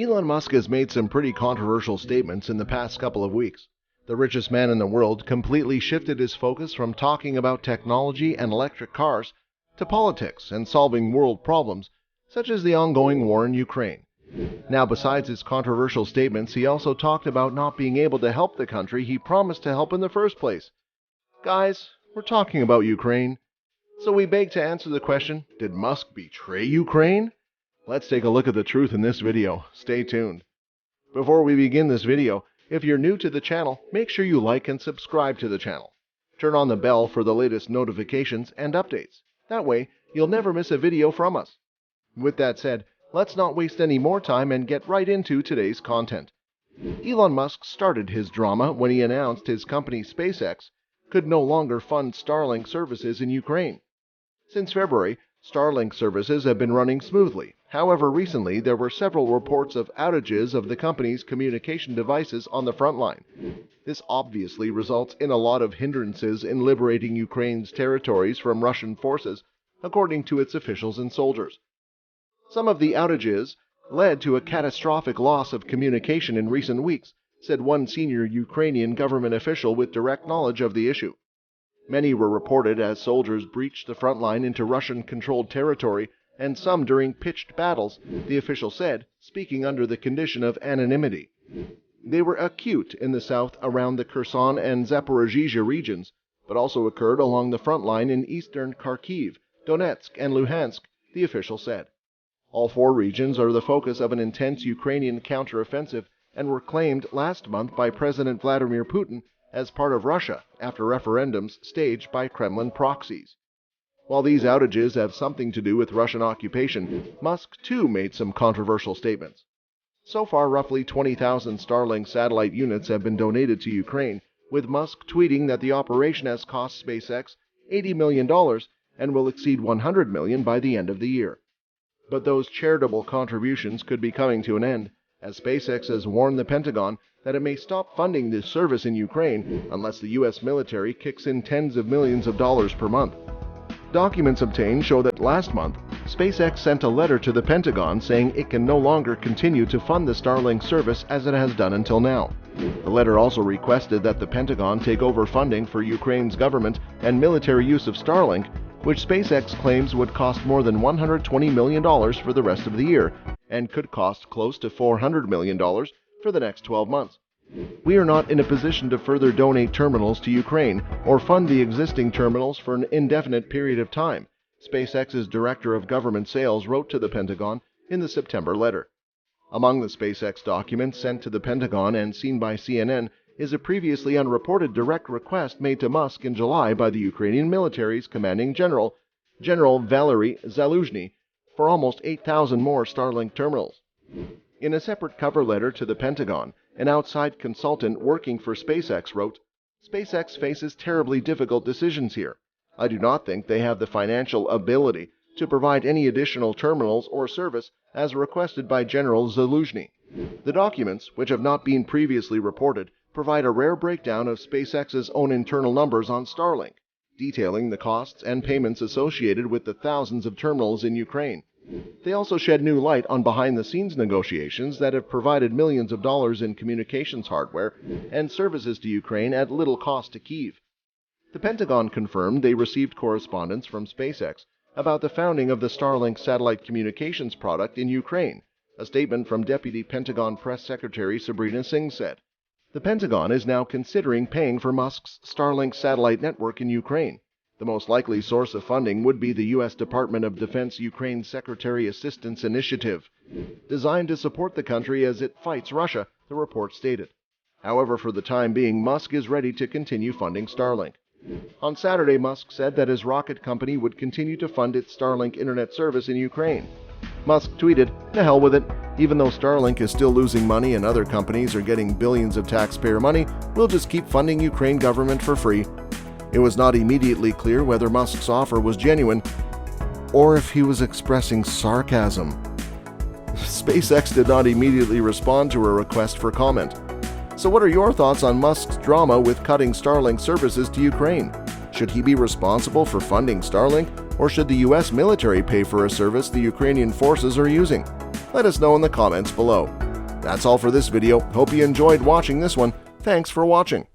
Elon Musk has made some pretty controversial statements in the past couple of weeks. The richest man in the world completely shifted his focus from talking about technology and electric cars to politics and solving world problems, such as the ongoing war in Ukraine. Now, besides his controversial statements, he also talked about not being able to help the country he promised to help in the first place. Guys, we're talking about Ukraine. So we beg to answer the question, did Musk betray Ukraine? Let's take a look at the truth in this video. Stay tuned. Before we begin this video, if you're new to the channel, make sure you like and subscribe to the channel. Turn on the bell for the latest notifications and updates. That way, you'll never miss a video from us. With that said, let's not waste any more time and get right into today's content. Elon Musk started his drama when he announced his company SpaceX could no longer fund Starlink services in Ukraine. Since February, Starlink services have been running smoothly. However, recently there were several reports of outages of the company's communication devices on the front line. This obviously results in a lot of hindrances in liberating Ukraine's territories from Russian forces, according to its officials and soldiers. Some of the outages led to a catastrophic loss of communication in recent weeks, said one senior Ukrainian government official with direct knowledge of the issue. Many were reported as soldiers breached the front line into Russian-controlled territory, and some during pitched battles, the official said, speaking under the condition of anonymity. They were acute in the south around the Kherson and Zaporizhzhia regions, but also occurred along the front line in eastern Kharkiv, Donetsk, and Luhansk, the official said. All four regions are the focus of an intense Ukrainian counteroffensive and were claimed last month by President Vladimir Putin as part of Russia after referendums staged by Kremlin proxies. While these outages have something to do with Russian occupation, Musk too made some controversial statements. So far, roughly 20,000 Starlink satellite units have been donated to Ukraine, with Musk tweeting that the operation has cost SpaceX $80 million and will exceed $100 million by the end of the year. But those charitable contributions could be coming to an end, as SpaceX has warned the Pentagon that it may stop funding this service in Ukraine unless the U.S. military kicks in tens of millions of dollars per month. Documents obtained show that last month, SpaceX sent a letter to the Pentagon saying it can no longer continue to fund the Starlink service as it has done until now. The letter also requested that the Pentagon take over funding for Ukraine's government and military use of Starlink, which SpaceX claims would cost more than $120 million for the rest of the year and could cost close to $400 million for the next 12 months. We are not in a position to further donate terminals to Ukraine or fund the existing terminals for an indefinite period of time, SpaceX's director of government sales wrote to the Pentagon in the September letter. Among the SpaceX documents sent to the Pentagon and seen by CNN is a previously unreported direct request made to Musk in July by the Ukrainian military's commanding general, General Valery Zaluzhny, for almost 8,000 more Starlink terminals. In a separate cover letter to the Pentagon, an outside consultant working for SpaceX wrote, "SpaceX faces terribly difficult decisions here. I do not think they have the financial ability to provide any additional terminals or service as requested by General Zaluzhny." The documents, which have not been previously reported, provide a rare breakdown of SpaceX's own internal numbers on Starlink, detailing the costs and payments associated with the thousands of terminals in Ukraine. They also shed new light on behind-the-scenes negotiations that have provided millions of dollars in communications hardware and services to Ukraine at little cost to Kyiv. The Pentagon confirmed they received correspondence from SpaceX about the founding of the Starlink satellite communications product in Ukraine, a statement from Deputy Pentagon Press Secretary Sabrina Singh said. The Pentagon is now considering paying for Musk's Starlink satellite network in Ukraine. The most likely source of funding would be the U.S. Department of Defense Ukraine Secretary Assistance Initiative, designed to support the country as it fights Russia, the report stated. However, for the time being, Musk is ready to continue funding Starlink. On Saturday, Musk said that his rocket company would continue to fund its Starlink internet service in Ukraine. Musk tweeted, "To hell with it. Even though Starlink is still losing money and other companies are getting billions of taxpayer money, we'll just keep funding Ukraine government for free." It was not immediately clear whether Musk's offer was genuine or if he was expressing sarcasm. SpaceX did not immediately respond to a request for comment. So what are your thoughts on Musk's drama with cutting Starlink services to Ukraine? Should he be responsible for funding Starlink, or should the U.S. military pay for a service the Ukrainian forces are using? Let us know in the comments below. That's all for this video. Hope you enjoyed watching this one. Thanks for watching.